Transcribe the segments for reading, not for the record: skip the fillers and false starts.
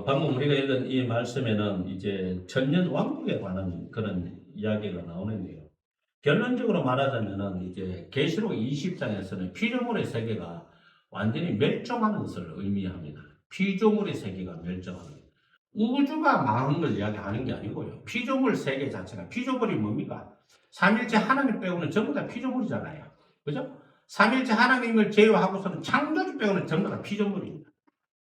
방금 우리가 읽은 이 말씀에는 이제 천년 왕국에 관한 그런 이야기가 나오는데요. 결론적으로 말하자면은 이제 계시록 20장에서는 피조물의 세계가 완전히 멸종하는 것을 의미합니다. 피조물의 세계가 멸종하는. 우주가 망한 걸 이야기하는 게 아니고요. 피조물 세계 자체가, 피조물이 뭡니까? 삼일체 하나님 빼고는 전부 다 피조물이잖아요. 그죠? 삼일체 하나님을 제외하고서는 창조주 빼고는 전부 다 피조물입니다.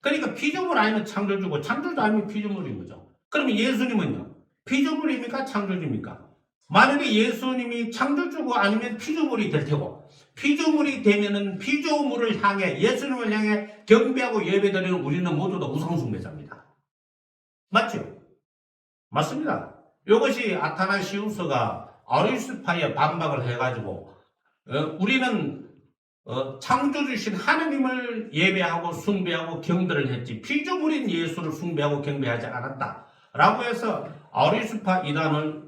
그러니까 피조물 아니면 창조주고 창조주 아니면 피조물인 거죠. 그러면 예수님은요? 피조물입니까? 창조주입니까? 만약에 예수님이 창조주고 아니면 피조물이 될 테고, 피조물이 되면은 피조물을 향해, 예수님을 향해 경배하고 예배드리는 우리는 모두 다 우상숭배자입니다. 맞죠? 맞습니다. 이것이 아타나시우스가 아리스파에 반박을 해가지고 우리는 창조주신 하나님을 예배하고 숭배하고 경배를 했지 피조물인 예수를 숭배하고 경배하지 않았다 라고 해서 아리스파 이단을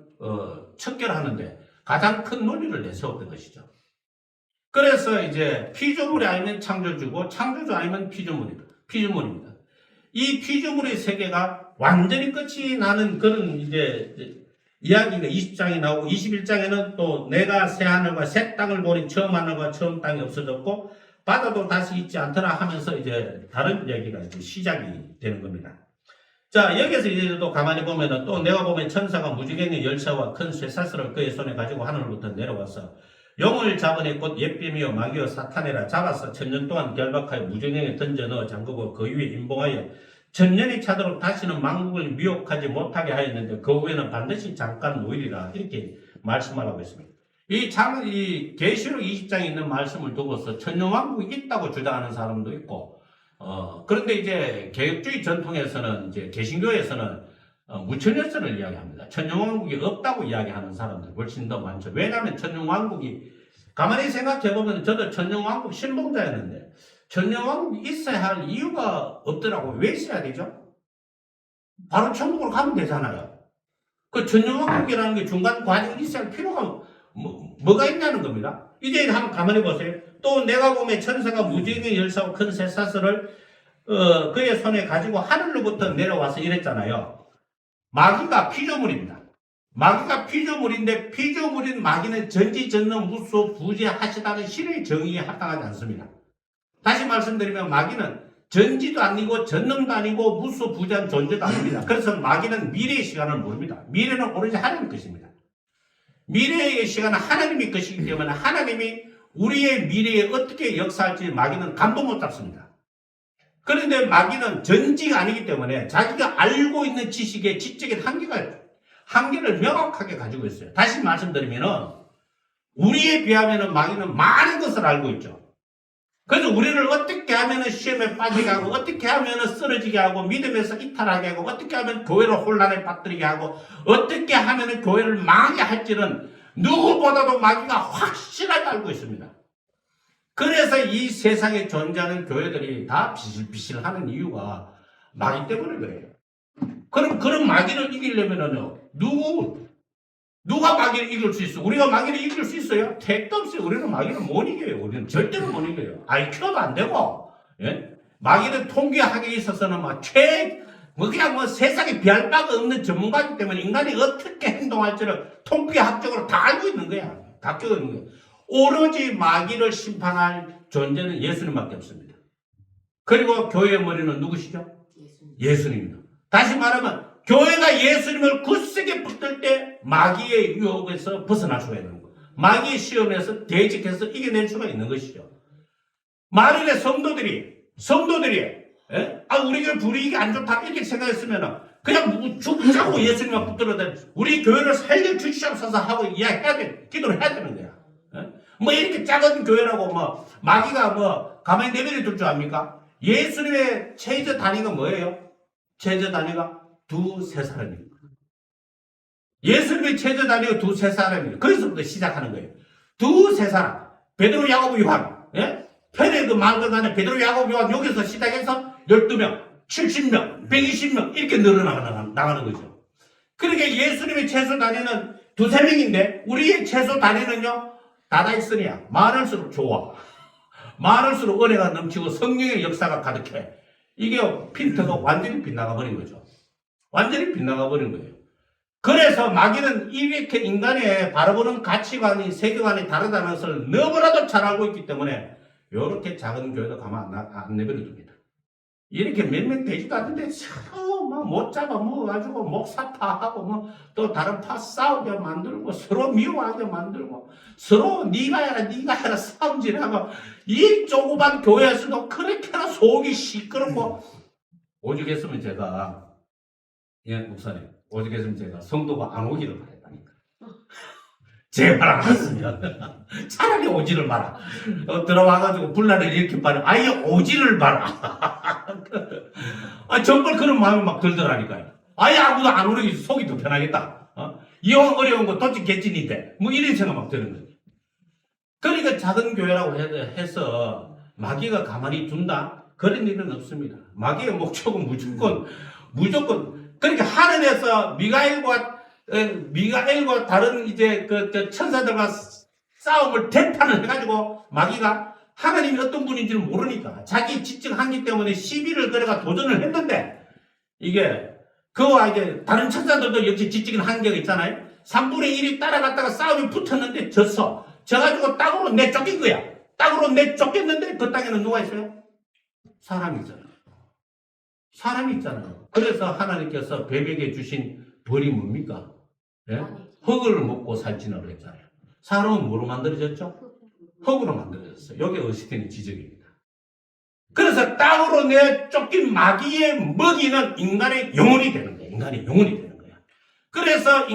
척결하는데 가장 큰 논리를 내세웠던 것이죠. 그래서 이제 피조물이 아니면 창조주고 창조주 아니면 피조물입니다. 이 피조물의 세계가 완전히 끝이 나는 그런 이제 이야기가 20장이 나오고 21장에는 또 내가 새 하늘과 새 땅을 보니 처음 하늘과 처음 땅이 없어졌고 바다도 다시 있지 않더라 하면서 이제 다른 이야기가 이제 시작이 되는 겁니다. 자, 여기서 이제 또 가만히 보면은 또 내가 보면 천사가 무지개의 열쇠와 큰 쇠사슬을 그의 손에 가지고 하늘로부터 내려와서 영을 잡으니 곧 옛뱀이요 마귀요 사탄이라 잡아서 천년 동안 결박하여 무지개에 던져 넣어 잠그고 그 위에 임봉하여 천년이 차도록 다시는 만국을 미혹하지 못하게 하였는데 그 후에는 반드시 잠깐 노일이라 이렇게 말씀하라고 했습니다. 이 계시록 20장에 있는 말씀을 두고서 천년왕국이 있다고 주장하는 사람도 있고 그런데 이제 개혁주의 전통에서는 이제 개신교에서는 무천년설을 이야기합니다. 천년왕국이 없다고 이야기하는 사람들 훨씬 더 많죠. 왜냐하면 천년왕국이 가만히 생각해보면 저도 천년왕국 신봉자였는데 천년왕국이 있어야 할 이유가 없더라고. 왜 있어야 되죠? 바로 천국으로 가면 되잖아요. 그 천년왕국이라는 게 중간 과정이 있어야 할 필요가 뭐가 있냐는 겁니다. 이제 한번 가만히 보세요. 또 내가 보면 천사가 무지개의 열쇠와 큰 쇠사슬을 그의 손에 가지고 하늘로부터 내려와서 이랬잖아요. 마귀가 피조물입니다. 마귀가 피조물인데 피조물인 마귀는 전지전능 무수 부재하시다는 신의 정의에 합당하지 않습니다. 다시 말씀드리면 마귀는 전지도 아니고 전능도 아니고 무수 부재한 존재도 아닙니다. 그래서 마귀는 미래의 시간을 모릅니다. 미래는 오로지 하나님 것입니다. 미래의 시간은 하나님의 것이기 때문에 하나님이 우리의 미래에 어떻게 역사할지 마귀는 감도 못 잡습니다. 그런데 마귀는 전지가 아니기 때문에 자기가 알고 있는 지식의 지적인 한계를 명확하게 가지고 있어요. 다시 말씀드리면은 우리에 비하면은 마귀는 많은 것을 알고 있죠. 그래서 우리를 어떻게 하면은 시험에 빠지게 하고 어떻게 하면은 쓰러지게 하고 믿음에서 이탈하게 하고 어떻게 하면 교회를 혼란에 빠뜨리게 하고 어떻게 하면은 교회를 망하게 할지는 누구보다도 마귀가 확실하게 알고 있습니다. 그래서 이 세상에 존재하는 교회들이 다 비실비실하는 이유가 마귀 때문에 그래요. 그럼 그런 마귀를 이기려면은요, 누가 마귀를 이길 수 있어? 우리가 마귀를 이길 수 있어요? 택도 없어요. 우리는 마귀를 못 이겨요. 우리는 절대로 못 이겨요. IQ도 안 되고, 예? 마귀를 통계학에 있어서는 그냥 세상에 비할 바가 없는 전문가이기 때문에 인간이 어떻게 행동할지를 통계학적으로 다 알고 있는 거야. 다 껴 있는 거야. 오로지 마귀를 심판할 존재는 예수님밖에 없습니다. 그리고 교회의 머리는 누구시죠? 예수님입니다. 다시 말하면 교회가 예수님을 굳세게 붙들 때 마귀의 유혹에서 벗어날 수가 있는 거예요. 마귀의 시험에서 대적해서 이겨낼 수가 있는 것이죠. 만일에 성도들이 우리 교회 분위기 안 좋다 이렇게 생각했으면 그냥 죽자고 예수님만 붙들어야 돼. 우리 교회를 살려주시옵소서 하고 기도를 해야 되는 거야. 이렇게 작은 교회라고 마귀가 가만히 내버려 둘 줄 압니까? 예수님의 최저 단위가 뭐예요? 최저 단위가 두세 사람입니다. 예수님의 최저 단위가 두세 사람입니다. 거기서부터 시작하는 거예요. 두세 사람. 베드로, 야고보, 요한. 예? 편의 그 말들 간에 베드로, 야고보, 요한 여기서 시작해서 12명, 70명, 120명 이렇게 늘어나가는 거죠. 그러니까 예수님의 최소 단위는 두세 명인데 우리의 최소 단위는요. 다다익선이야. 많을수록 좋아. 많을수록 은혜가 넘치고 성령의 역사가 가득해. 이게 필터가 완전히 빗나가 버린 거죠. 완전히 빗나가 버린 거예요. 그래서 마귀는 이렇게 인간의 바라보는 가치관이, 세계관이 다르다는 것을 너무나도 잘 알고 있기 때문에 이렇게 작은 교회도 가만 안 내버려 둡니다. 이렇게 몇 명 되지도 않는데 서로 못 잡아 먹어가지고 목사파하고 뭐 또 다른 파 싸우게 만들고 서로 미워하게 만들고 서로 네가 해라 싸움질하고 이 조그만 교회에서도 그렇게나 속이 시끄럽고 오죽했으면 제가 예 목사님 오죽했으면 제가 성도가 안 오기를 바랬다니까. 제발 안 왔으면 차라리 오지를 마라. 들어와가지고 분란을 일으킨 바를 아예 오지를 마라. 정말 그런 마음이 막 들더라니까요. 아예 아무도 안 오는 게 속이 더 편하겠다. 이왕 어려운 거 도치 개찐인데 뭐 이런 생각 막 드는 거죠. 그러니까 작은 교회라고 해서 마귀가 가만히 둔다? 그런 일은 없습니다. 마귀의 목적은 무조건 그러니까 하늘에서 미가엘과 다른 이제 그 천사들과 싸움을 대판을 해가지고 마귀가 하나님이 어떤 분인지를 모르니까 자기 지적 한기 때문에 시비를 걸어가 도전을 했는데 이게 그와 이제 다른 천사들도 역시 지적인 한계가 있잖아요. 3분의 1이 따라갔다가 싸움이 붙었는데 졌어. 져가지고 땅으로 내쫓긴 거야. 땅으로 내쫓겼는데 그 땅에는 누가 있어요? 사람이 있잖아요. 사람이 있잖아요. 그래서 하나님께서 뱀에게 주신 벌이 뭡니까? 예? 흙을 먹고 살찌나 그랬잖아요. 사람은 뭐로 만들어졌죠? 흙으로 만들어졌어요. 이게 어시스틴의 지적입니다. 그래서 땅으로 내쫓긴 마귀의 먹이는 인간의 영혼이 되는 거예요. 인간의 영혼이 되는 거예요. 그래서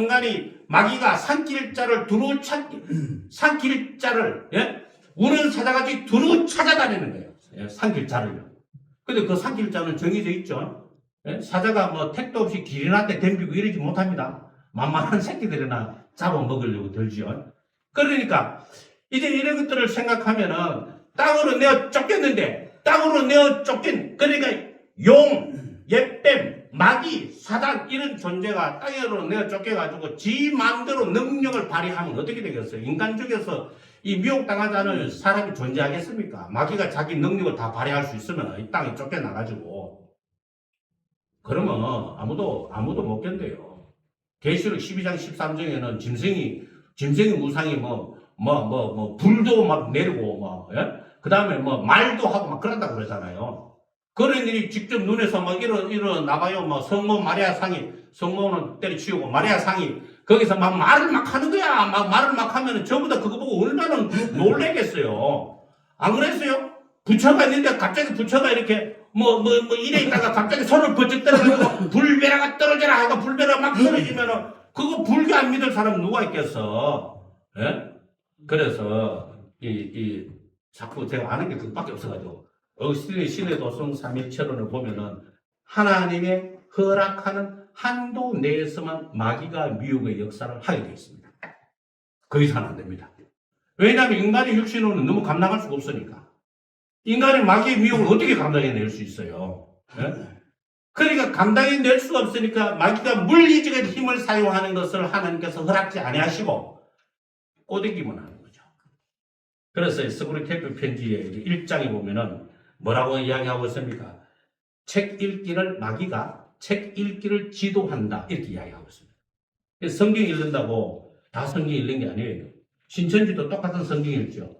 마귀가 산길자를 예? 우는 사자같이 두루 찾아다니는 거예요. 예? 산길자를요. 근데 그 산길자는 정해져 있죠. 예? 사자가 뭐 택도 없이 길이나때 덤비고 이러지 못합니다. 만만한 새끼들이나 잡아먹으려고 들지요. 그러니까 이제 이런 것들을 생각하면은 땅으로 내어 쫓겼는데 땅으로 내어 쫓긴 그러니까 용, 옅뱀, 마귀, 사단 이런 존재가 땅으로 내어 쫓겨가지고 지 마음대로 능력을 발휘하면 어떻게 되겠어요? 인간 중에서 이 미혹당하지 않을 사람이 존재하겠습니까? 마귀가 자기 능력을 다 발휘할 수 있으면 이 땅에 쫓겨나가지고 그러면 아무도 못 견뎌요. 계시록 12장 13장에는 짐승이 우상이 불도 막 내리고 그 다음에 말도 하고 막 그런다고 그러잖아요. 그런 일이 직접 눈에서 막 일어나봐요. 성모 마리아 상이, 성모는 때려치우고 마리아 상이 거기서 막 말을 막 하는 거야. 막 말을 막 하면 저보다 그거 보고 얼마나 놀래겠어요. 안 그랬어요? 부처가 있는데 갑자기 부처가 이렇게 이래 있다가 갑자기 손을 번쩍 떨어지고 불벼라가 떨어져라 하고 불벼라 막 떨어지면은 그거 불교 안 믿을 사람 누가 있겠어? 예? 그래서 자꾸 제가 아는 게 그것밖에 없어가지고 어거스틴의 신의 도성 삼일체론을 보면은 하나님의 허락하는 한도 내에서만 마귀가 미혹의 역사를 하게 되어 있습니다. 그 이상은 안 됩니다. 왜냐하면 인간의 육신으로는 너무 감당할 수가 없으니까. 인간의 마귀의 미혹을 어떻게 감당해낼 수 있어요? 예? 그러니까 감당해낼 수가 없으니까 마귀가 물리적인 힘을 사용하는 것을 하나님께서 허락지 아니하시고 꼬드기만 하는 거죠. 그래서 스브리테프 편지의 1장에 보면은 뭐라고 이야기하고 있습니까? 마귀가 책 읽기를 지도한다 이렇게 이야기하고 있습니다. 성경 읽는다고 다 성경 읽는 게 아니에요. 신천지도 똑같은 성경 읽죠.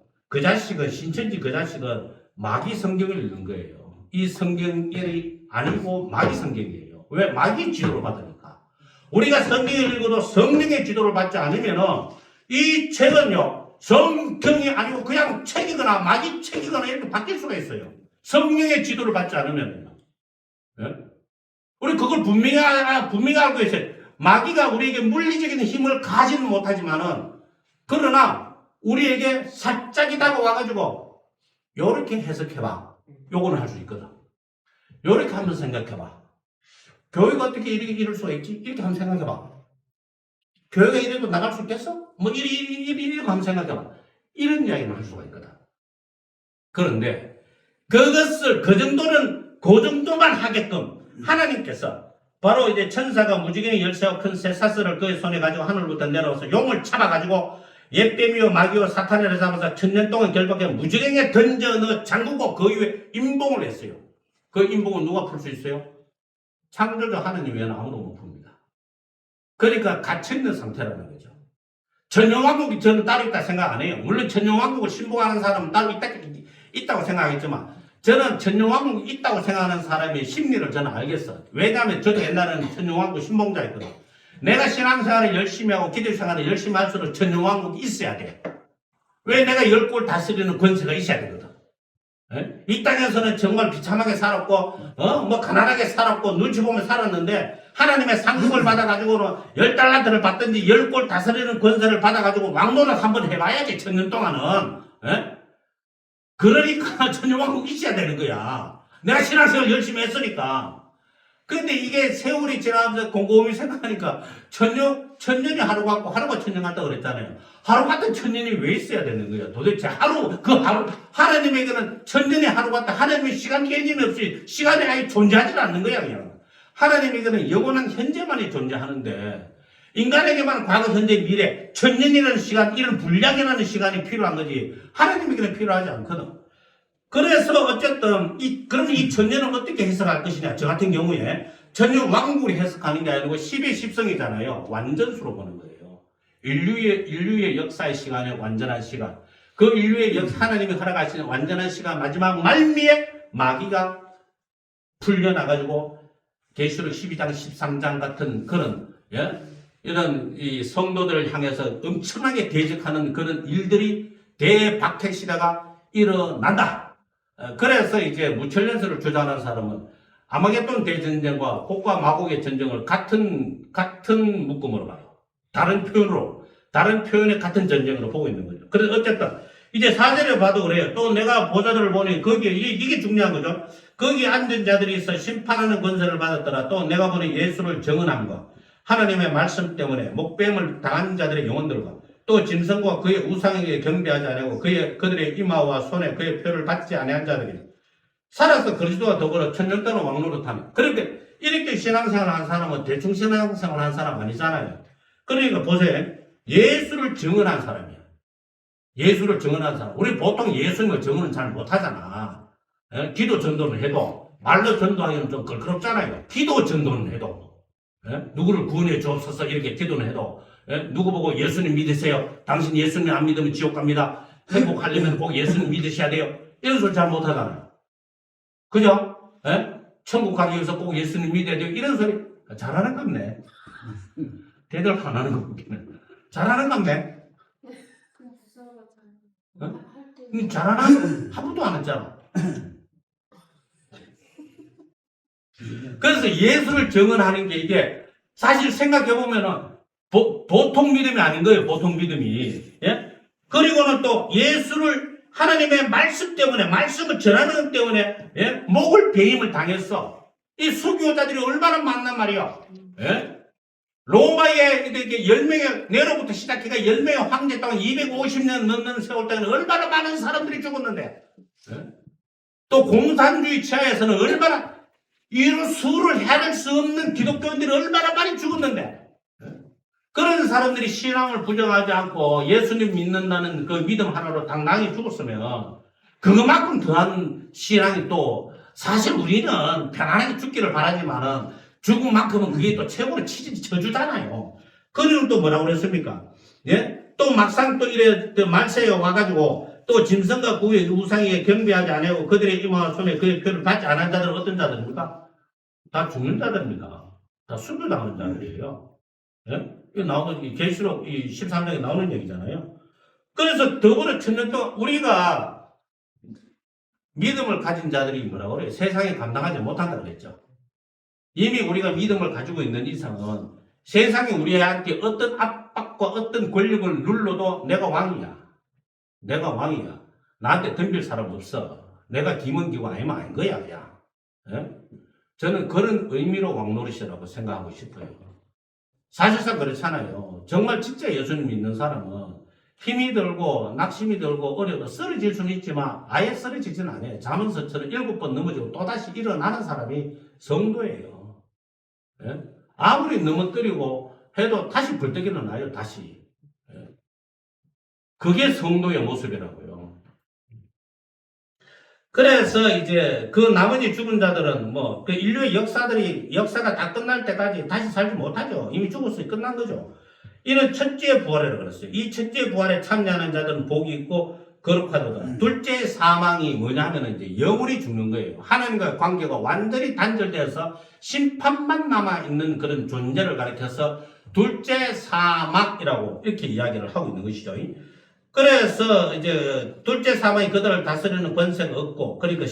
신천지 그 자식은 마귀 성경을 읽는 거예요. 이 성경이 아니고 마귀 성경이에요. 왜? 마귀 지도를 받으니까. 우리가 성경을 읽어도 성령의 지도를 받지 않으면 이 책은요, 성경이 아니고 그냥 책이거나 마귀 책이거나 이렇게 바뀔 수가 있어요. 성령의 지도를 받지 않으면. 예? 우리 그걸 분명히 알고 있어요. 마귀가 우리에게 물리적인 힘을 가지는 못하지만은, 그러나 우리에게 살짝이 다가와가지고, 요렇게 해석해봐. 요거는 할 수 있거든. 요렇게 한번 생각해봐. 교회가 어떻게 이렇게 이럴 수가 있지? 이렇게 한번 생각해봐. 교회가 이래도 나갈 수 있겠어? 이렇게 한번 생각해봐. 이런 이야기는 할 수가 있거든. 그런데 그것을 그 정도만 하게끔 하나님께서 바로 이제 천사가 무지개의 열쇠와 큰 쇠사슬을 그의 손에 가지고 하늘부터 내려와서 용을 잡아가지고 옅뱀이요 마귀요 사탄을 잡아서 1000년 동안 결박해 무지개에 던져 넣어 잠그고 그 이후에 임봉을 했어요. 그 인복은 누가 풀 수 있어요? 창조주 하느님 외에는 아무도 못 풉니다. 그러니까 갇혀있는 상태라는 거죠. 천년왕국이 저는 따로 있다 생각 안 해요. 물론 천년왕국을 신봉하는 사람은 따로 있다고 생각하겠지만 저는 천년왕국이 있다고 생각하는 사람의 심리를 저는 알겠어요. 왜냐하면 저도 옛날에는 천년왕국 신봉자였거든. 내가 신앙생활을 열심히 하고 기도생활을 열심히 할수록 천년왕국이 있어야 돼. 왜? 내가 10골 다스리는 권세가 있어야 되거든. 에? 이 땅에서는 정말 비참하게 살았고 뭐 가난하게 살았고 눈치 보면 살았는데 하나님의 상급을 받아가지고는 10달란트를 받든지 10골 다스리는 권세를 받아가지고 왕노릇 한번 해봐야지. 천년 동안은. 에? 그러니까 천년왕국 있어야 되는 거야. 내가 신앙생활 열심히 했으니까. 근데 이게 세월이 지나면서 곰곰이 생각하니까 천년이 하루 같고 하루가 천년 같다고 그랬잖아요. 하루 같은 천년이 왜 있어야 되는 거야? 도대체 하루 하나님에게는 천년이 하루 같다. 하나님의 시간 개념이 없이 시간이 아예 존재하지 않는 거야, 그냥. 하나님에게는 영원한 현재만이 존재하는데 인간에게만 과거, 현재, 미래, 천년이라는 시간, 이런 분량이라는 시간이 필요한 거지 하나님에게는 필요하지 않거든. 그래서 어쨌든 그럼 이 천년은 어떻게 해석할 것이냐? 저 같은 경우에 천년 왕국을 해석하는 게 아니고 10의 10성이잖아요. 완전수로 보는 거예요. 인류의 역사의 시간에 완전한 시간. 그 인류의 하나님이 허락하시는 완전한 시간 마지막 말미에 마귀가 풀려나가지고 계시록 12장 13장 같은 그런 이런 이 성도들을 향해서 엄청나게 대적하는 그런 일들이 대박해 시대가 일어난다. 그래서 이제 무천년설을 주장하는 사람은 아마겟돈 대전쟁과 곡과 마곡의 전쟁을 같은 묶음으로 봐요. 다른 표현의 같은 전쟁으로 보고 있는 거죠. 그래서 어쨌든 이제 4절에 봐도 그래요. 또 내가 보좌들을 보니 거기에 이게 중요한 거죠. 거기에 앉은 자들이 있어 심판하는 권세를 받았더라. 또 내가 보니 예수를 정언함과 하나님의 말씀 때문에 목뱀을 당한 자들의 영혼들과 또 짐승과 그의 우상에게 경배하지 아니하고 그들의 이마와 손에 그의 표를 받지 아니한 자들이 살아서 그리스도와 더불어 천년 동안 왕노릇하며. 그렇게 이렇게 신앙생활을 한 사람은 대충 신앙생활을 한 사람 아니잖아요. 그러니까 보세요. 예수를 증언한 사람이야. 예수를 증언한 사람. 우리 보통 예수님을 증언은 잘 못하잖아. 기도 전도는 해도 말로 전도하기는 좀 껄끄럽잖아요. 기도 전도는 해도 누구를 구원해 주옵소서 이렇게 기도는 해도 누구 보고 예수님 믿으세요. 당신 예수님 안 믿으면 지옥 갑니다. 행복하려면 꼭 예수님 믿으셔야 돼요. 이런 소리 잘 못하잖아요. 그죠? 천국 가기 위해서 꼭 예수님 믿어야 돼요. 이런 소리 잘하는 겁네. 대답 안 하는 거 보기는 잘하는 겁네. 잘하는 하나도 안 했잖아. 그래서 예수를 증언하는 게 이게 사실 생각해보면은 보통 믿음이 아닌 거예요. 보통 믿음이. 예? 그리고는 또 예수를 하나님의 말씀 때문에 말씀을 전하는 것 때문에 목을 베임을 당했어. 이 수교자들이 얼마나 많단 말이야. 로마에 이렇게 10명의 네로부터 시작해가 10명의 황제 동안 250년 넘는 세월 동안 얼마나 많은 사람들이 죽었는데 또 공산주의 치하에서는 얼마나 이루 수를 헤아릴 수 없는 기독교인들이 얼마나 많이 죽었는데 그런 사람들이 신앙을 부정하지 않고 예수님 믿는다는 그 믿음 하나로 당당히 죽었으면 그것만큼 더한 신앙이 또 사실 우리는 편안하게 죽기를 바라지만은 죽은 만큼은 그게 또 최고로 쳐주잖아요. 그리고 또 뭐라고 그랬습니까? 예? 또 막상 또 이래 말세에 와가지고 또 짐승과 구의 우상에 경배하지 않고 그들의 이마와 손에 그의 표를 받지 않은 자들은 어떤 자들입니까? 다 죽는 자들입니다. 다 순교당하는 자들이에요. 예? 이 나오는, 계시록 13장에 나오는 얘기잖아요. 그래서 더불어 천년 동안 우리가 믿음을 가진 자들이 뭐라고 그래요? 세상에 감당하지 못한다 그랬죠. 이미 우리가 믿음을 가지고 있는 이상은 세상이 우리한테 어떤 압박과 어떤 권력을 눌러도 내가 왕이야. 내가 왕이야. 나한테 덤빌 사람 없어. 내가 김은기고 아니면 아닌 거야, 그냥. 예? 저는 그런 의미로 왕노릇이라고 생각하고 싶어요. 사실상 그렇잖아요. 정말 진짜 예수님 믿는 사람은 힘이 들고 낙심이 들고 어려도 쓰러질 수는 있지만 아예 쓰러지진 않아요. 잠언서처럼 7번 넘어지고 또다시 일어나는 사람이 성도예요. 예? 아무리 넘어뜨리고 해도 다시 벌떡 일어나요. 다시. 예? 그게 성도의 모습이라고요. 그래서 이제 그 나머지 죽은 자들은 뭐 그 인류의 역사가 다 끝날 때까지 다시 살지 못하죠. 이미 죽었으니 끝난 거죠. 이는 첫째 부활이라고 그랬어요. 이 첫째 부활에 참여하는 자들은 복이 있고 거룩하도다. 둘째 사망이 뭐냐 하면 이제 영원히 죽는 거예요. 하나님과의 관계가 완전히 단절되어서 심판만 남아있는 그런 존재를 가리켜서 둘째 사막이라고 이렇게 이야기를 하고 있는 것이죠. 그래서 이제 둘째 사망이 그들을 다스리는 권세가 없고, 그러니까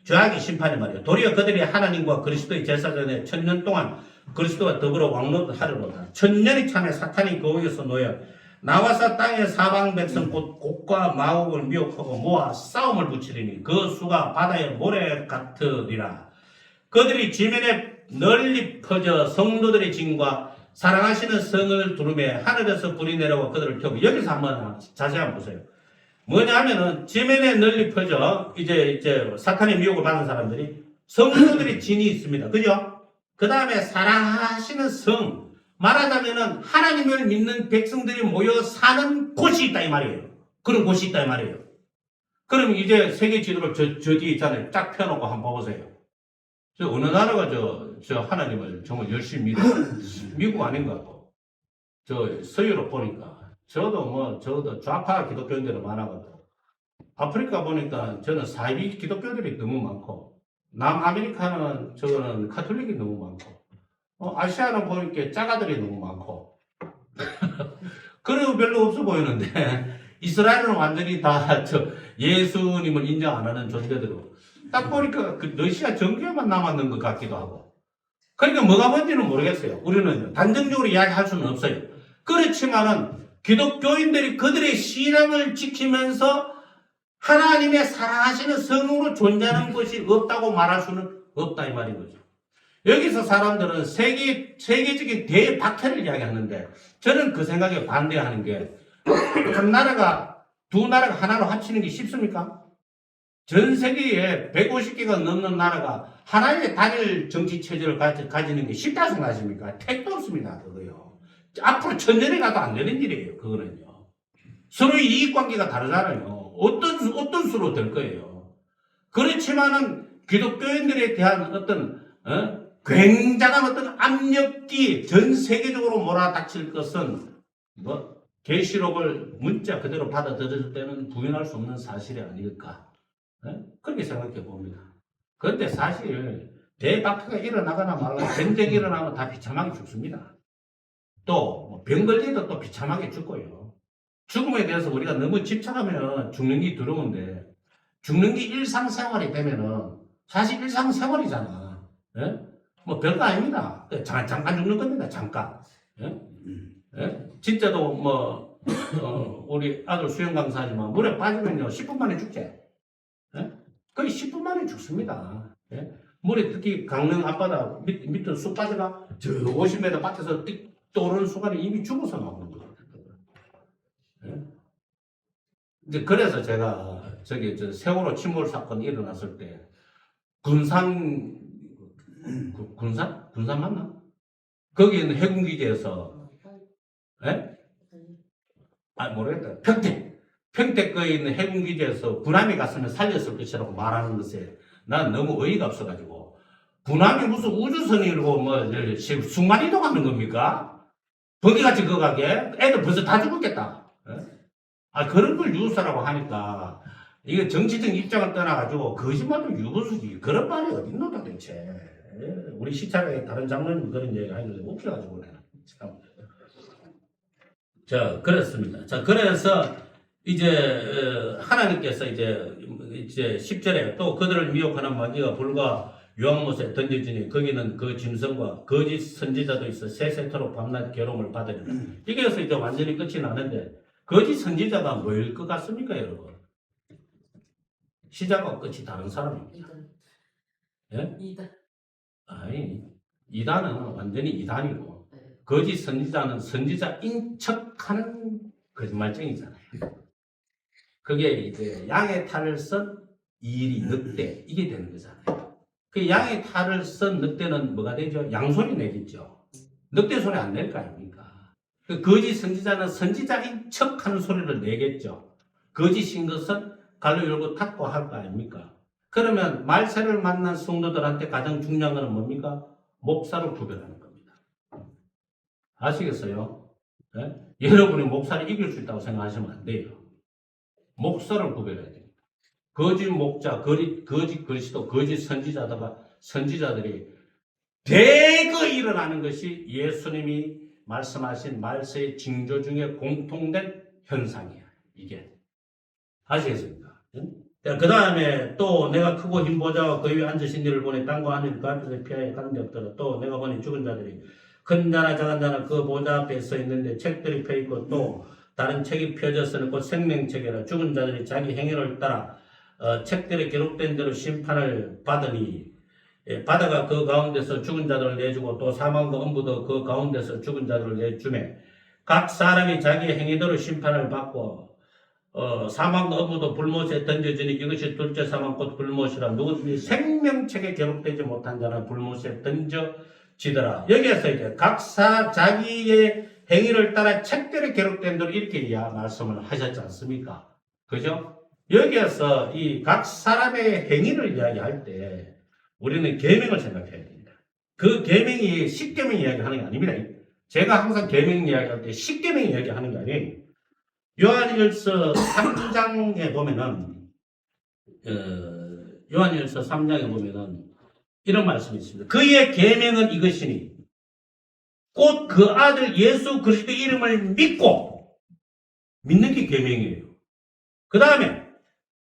죄악의 심판이 말이에요. 도리어 그들이 하나님과 그리스도의 제사전에 1000년 동안 그리스도와 더불어 왕노하려로다. 1000년이 참에 사탄이 그 위에서 놓여 나와서 땅의 사방 백성 곧 곡과 마곡을 미혹하고 모아 싸움을 붙이리니 그 수가 바다의 모래 같으리라. 그들이 지면에 널리 퍼져 성도들의 진과 사랑하시는 성을 두르며 하늘에서 불이 내려와 그들을 태우고, 여기서 한번 자세히 한번 보세요. 뭐냐 하면은 지면에 널리 퍼져 이제 사탄의 미혹을 받은 사람들이 성도들의 진이 있습니다. 그죠? 그 다음에 사랑하시는 성, 말하자면은 하나님을 믿는 백성들이 모여 사는 곳이 있다 이 말이에요. 그런 곳이 있다 이 말이에요. 그럼 이제 세계 지도를 저 뒤에 있잖아요. 딱 펴놓고 한번 봐보세요. 저 어느 나라가 저 하나님을 정말 열심히 믿어요? 미국 아닌가 또. 저 서유럽 보니까 저도 좌파 기독교인들이 많아가지고, 아프리카 보니까 저는 사이비 기독교들이 너무 많고, 남아메리카는 저거는 카톨릭이 너무 많고, 아시아는 보니까 짜가들이 너무 많고, 그리고 별로 없어 보이는데, 이스라엘은 완전히 다 예수님을 인정 안 하는 존재들로. 딱 보니까 그 러시아 정교만 남았는 것 같기도 하고. 그러니까 뭐가 뭔지는 모르겠어요. 우리는 단정적으로 이야기할 수는 없어요. 그렇지만은 기독교인들이 그들의 신앙을 지키면서 하나님의 사랑하시는 성으로 존재하는 것이 없다고 말할 수는 없다 이 말인 거죠. 여기서 사람들은 세계적인 대박해를 이야기하는데, 저는 그 생각에 반대하는 게, 두 나라가 하나로 합치는 게 쉽습니까? 전 세계에 150개가 넘는 나라가 하나의 단일 정치 체제를 가지는 게 쉽다 생각하십니까? 택도 없습니다, 그거요. 앞으로 1000년에 가도 안 되는 일이에요, 그거는요. 서로의 이익관계가 다르잖아요. 어떤 수로 될 거예요. 그렇지만은 기독교인들에 대한 굉장한 압력이 전 세계적으로 몰아닥칠 것은 계시록을 문자 그대로 받아들일 때는 부인할 수 없는 사실이 아닐까. 그렇게 생각해 봅니다. 그런데 사실 대박해가 일어나거나 말거나 전쟁이 일어나면 다 비참하게 죽습니다. 또 병 걸리도 또 비참하게 죽고요. 죽음에 대해서 우리가 너무 집착하면 죽는 게 두려운데, 죽는 게 일상생활이 되면은 사실 일상생활이잖아. 예? 뭐 별거 아닙니다. 잠깐 죽는 겁니다. 잠깐. 예? 예? 진짜도 우리 아들 수영 강사지만 물에 빠지면요 10분 만에 죽지. 예? 거의 10분 만에 죽습니다. 예? 물에 특히 강릉 앞바다 밑으로 쑥 빠져가 저 50m 밖에서 떠오르는 순간에 이미 죽어서 나오는 거예요. 예? 이제 그래서 제가 저 세월호 침몰 사건이 일어났을 때 군산 맞나? 거기 있는 해군기지에서, 예? 모르겠다. 평택거에 있는 해군기지에서 군함이 갔으면 살렸을 것이라고 말하는 것에 난 너무 어이가 없어가지고, 군함이 무슨 우주선이고 순간 이동하는 겁니까? 버기같이 거가게 애들 벌써 다 죽었겠다. 예? 그런 걸 유사라고 하니까 이게 정치적 입장을 떠나가지고 거짓말도 유부수지. 그런 말이 어딨노 도대체. 우리 시차에 다른 장로님 그런 얘기 하는데 웃겨가지고 참. 자, 그렇습니다. 자, 그래서 이제 하나님께서 이제 10절에 또 그들을 미혹하는 마귀가 불과 유황못에 던져지니 거기는 그 짐승과 거짓 선지자도 있어 세세토록 밤낮 괴로움을 받으리라. 이게서 이제 완전히 끝이 나는데, 거짓 선지자가 뭐일 것 같습니까, 여러분? 시작과 끝이 다른 사람입니다. 예? 이단은 완전히 이단이고, 거짓 선지자는 선지자인 척하는 거짓말쟁이잖아요. 그게 이제 양의 탈을 쓴 이리 늑대, 이게 되는 거잖아요. 그 양의 탈을 쓴 늑대는 뭐가 되죠? 양손이 내겠죠. 늑대 소리 안 낼 거 아닙니까? 그 거짓 선지자는 선지자인 척하는 소리를 내겠죠. 거짓인 것은 갈로 열고 닫고 할 거 아닙니까? 그러면 말세를 만난 성도들한테 가장 중요한 것은 뭡니까? 목사를 구별하는 겁니다. 아시겠어요? 네? 여러분이 목사를 이길 수 있다고 생각하시면 안 돼요. 목사를 구별해야 됩니다. 거짓 목자, 거짓 그리스도, 거짓 선지자들이 대거 일어나는 것이 예수님이 말씀하신 말세의 징조 중에 공통된 현상이야. 이게. 아시겠습니까? 그 다음에 또 내가 크고 힘 보자와 그 위에 앉으신 이를 보니 땅과 하늘 그 앞에서 피하여 가는 데 없더라. 또 내가 보니 죽은 자들이 큰 자나 작은 자나 그 보좌 앞에 서 있는데 책들이 펴있고 또 다른 책이 펴졌으니 곧 생명책이라. 죽은 자들이 자기 행위를 따라 책들에 기록된 대로 심판을 받으니 바다가 그 가운데서 죽은 자들을 내주고 또 사망과 음부도 그 가운데서 죽은 자들을 내주매 각 사람이 자기의 행위대로 심판을 받고 사망과 음부도 불못에 던져지니 이것이 둘째 사망 곧 불못이라. 누구든지 생명책에 기록되지 못한 자는 불못에 던져지더라. 여기에서 이제 각사 자기의 행위를 따라 책들에 기록된 대로 이렇게 말씀을 하셨지 않습니까? 그죠? 여기에서 이 각 사람의 행위를 이야기할 때 우리는 계명을 생각해야 됩니다. 그 계명이 십계명 이야기하는 게 아닙니다. 제가 항상 계명 이야기할 때 십계명 이야기하는 게 아니에요. 요한일서 3장에 보면은 요한일서 3장에 보면은 이런 말씀이 있습니다. 그의 계명은 이것이니 곧 그 아들 예수 그리스도 이름을 믿고 믿는 게 계명이에요. 그 다음에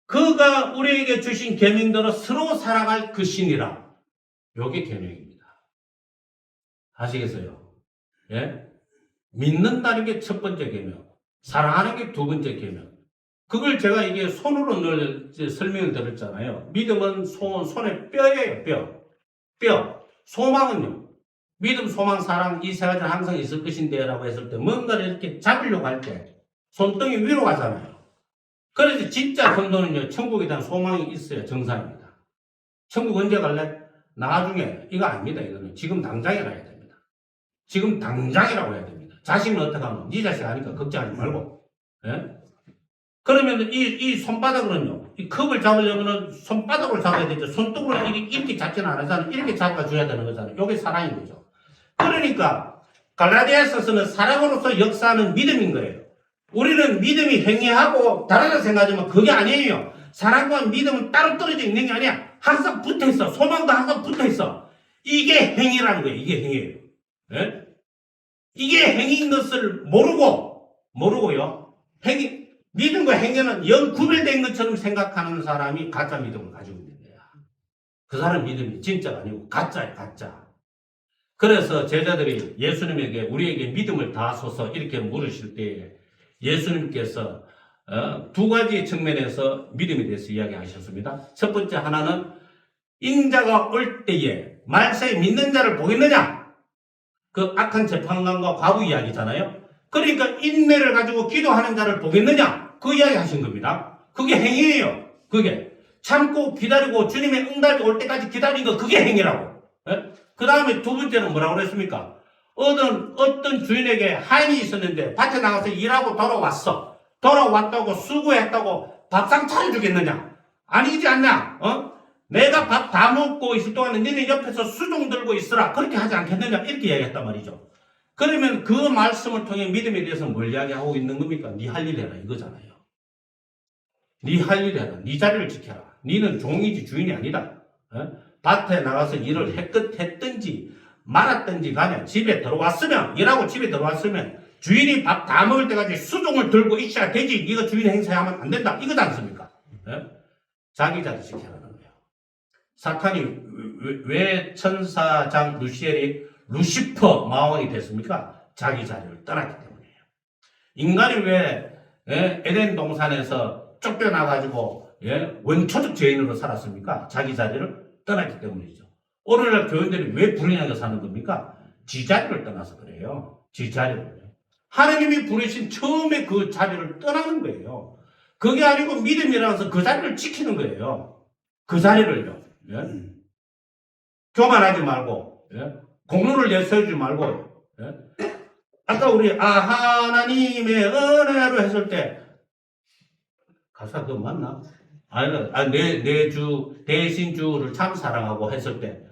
그가 우리에게 주신 계명대로 서로 살아갈 것이니라. 요게 계명입니다. 아시겠어요? 예? 믿는다는 게 첫 번째 계명, 사랑하는 게 두 번째 계명. 그걸 제가 이게 손으로 늘 설명을 드렸잖아요. 믿음은 손의 뼈예요, 뼈. 소망은요. 믿음, 소망, 사랑 이 세 가지는 항상 있을 것인데 라고 했을 때 뭔가를 이렇게 잡으려고 할 때 손등이 위로 가잖아요. 그래서 진짜 성도는요, 천국에 대한 소망이 있어야 정상입니다. 천국 언제 갈래? 나중에. 이거 아닙니다. 이거는 지금 당장에 가야 됩니다. 지금 당장이라고 해야 됩니다. 자식은 어떻게 하면? 네 자식 아니까 걱정하지 말고. 예? 그러면 이 손바닥으로는요, 이 컵을 잡으려면 손바닥으로 잡아야 되죠. 손등으로 이렇게 잡지는 않잖아요. 이렇게 잡아줘야 되는 거잖아요. 이게 사랑인 거죠. 그러니까 갈라디아서는 사랑으로서 역사하는 믿음인 거예요. 우리는 믿음이 행위하고 다르다 생각하지만 그게 아니에요. 사랑과 믿음은 따로 떨어져 있는 게 아니야. 항상 붙어 있어. 소망도 항상 붙어 있어. 이게 행위라는 거예요. 이게 행위예요. 네? 이게 행위인 것을 모르고요. 믿음과 행위는 영 구별된 것처럼 생각하는 사람이 가짜 믿음을 가지고 있는 거야. 그 사람 믿음이 진짜가 아니고 가짜야, 가짜. 그래서 제자들이 예수님에게 우리에게 믿음을 다하소서 이렇게 물으실 때 예수님께서 두 가지 측면에서 믿음에 대해서 이야기하셨습니다. 첫 번째 하나는 인자가 올 때에 말세에 믿는 자를 보겠느냐? 그 악한 재판관과 과부 이야기잖아요. 그러니까 인내를 가지고 기도하는 자를 보겠느냐? 그 이야기 하신 겁니다. 그게 행위예요. 그게 참고 기다리고 주님의 응답이 올 때까지 기다린 거 그게 행위라고. 그 다음에 두 번째는 뭐라고 그랬습니까? 어떤 주인에게 하인이 있었는데 밭에 나가서 일하고 돌아왔어. 돌아왔다고 수고했다고 밥상 차려주겠느냐? 아니지 않냐? 내가 밥 다 먹고 있을 동안에 너네 옆에서 수종 들고 있으라. 그렇게 하지 않겠느냐? 이렇게 이야기했단 말이죠. 그러면 그 말씀을 통해 믿음에 대해서 뭘 이야기하고 있는 겁니까? 네 할 일 해라 이거잖아요. 네 할 일 해라. 네 자리를 지켜라. 네는 종이지 주인이 아니다. 밭에 나가서 일을 했든지 말았든지 간에 집에 들어왔으면 일하고 집에 들어왔으면 주인이 밥 다 먹을 때까지 수종을 들고 있어야 되지. 네가 주인 행세하면 안 된다. 이거지 않습니까? 자기 자리 지켜라는 거예요. 사탄이 왜 천사장 루시퍼 마왕이 됐습니까? 자기 자리를 떠났기 때문이에요. 인간이 왜 에덴 동산에서 쫓겨나가지고 원초적 죄인으로 살았습니까? 자기 자리를 떠났기 때문이죠. 오늘날 교인들이 왜 불행하게 사는 겁니까? 지 자리를 떠나서 그래요. 지 자리를. 하나님이 부르신 처음에 그 자리를 떠나는 거예요. 그게 아니고 믿음이라서 그 자리를 지키는 거예요. 그 자리를요. 교만하지 말고 공로를 내세우지 말고 아까 우리 하나님의 은혜로 했을 때 가사 그거 맞나? 내주 대신 주를 참 사랑하고 했을 때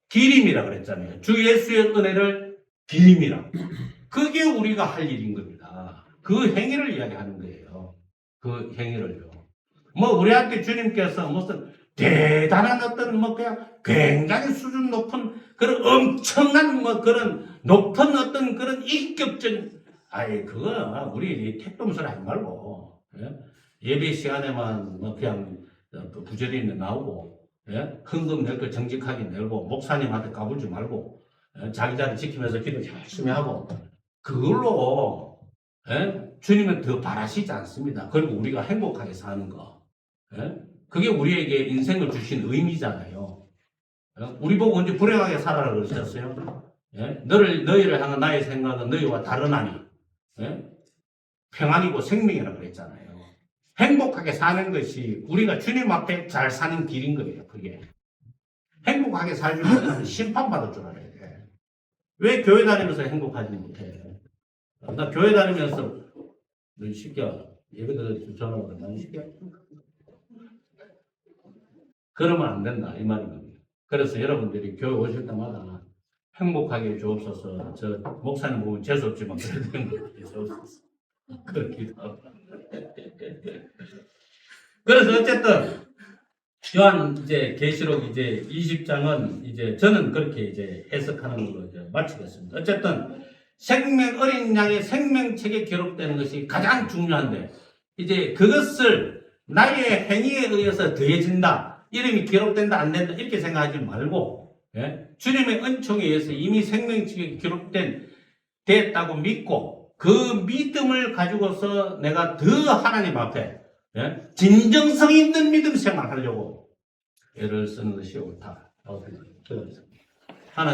기림이라 그랬잖아요. 주 예수의 은혜를 기림이라. 그게 우리가 할 일인 겁니다. 그 행위를 이야기하는 거예요. 그 행위를요. 뭐 우리한테 주님께서 무슨 대단한 어떤 뭐 그냥 굉장히 수준 높은 그런 엄청난 뭐 그런 높은 어떤 그런 인격적인 그거 우리 택도무소리 하지 말고 예배 시간에만 뭐 그냥 부조리 나오고 헌금 낼 거 정직하게 내고 목사님한테 까불지 말고 자기 자리 지키면서 기도 열심히 하고 그걸로 주님은 더 바라시지 않습니다. 그리고 우리가 행복하게 사는 거 그게 우리에게 인생을 주신 의미잖아요. 우리 보고 언제 불행하게 살아라 그러셨어요? 너희를 향한 나의 생각은 너희와 다르나니 평안이고 생명이라 그랬잖아요. 행복하게 사는 것이 우리가 주님 앞에 잘 사는 길인 거예요. 그게 행복하게 살지 못하면 심판받을 줄 알아야 돼. 왜 교회 다니면서 행복하지 못해? 나 교회 다니면서 너 이 새끼야 예배도 전화 오고 나 이 새끼야 그러면 안 된다 이 말인 겁니다. 그래서 여러분들이 교회 오실 때마다 행복하게 주옵소서. 저 목사님 보면 재수 없지만 그래도 행복하게 주옵소서. 그렇기도 하고. 그래서 어쨌든 요한 이제 계시록 이제 20장은 이제 저는 그렇게 이제 해석하는 걸로 이제 마치겠습니다. 어쨌든 어린 양의 생명책에 기록되는 것이 가장 중요한데 이제 그것을 나의 행위에 의해서 더해진다. 이름이 기록된다 안 된다 이렇게 생각하지 말고 주님의 은총에 의해서 이미 생명책에 됐다고 믿고 그 믿음을 가지고서 내가 더 하나님 앞에 진정성 있는 믿음 생활하려고 애를 쓰는 것이 옳다. 하나님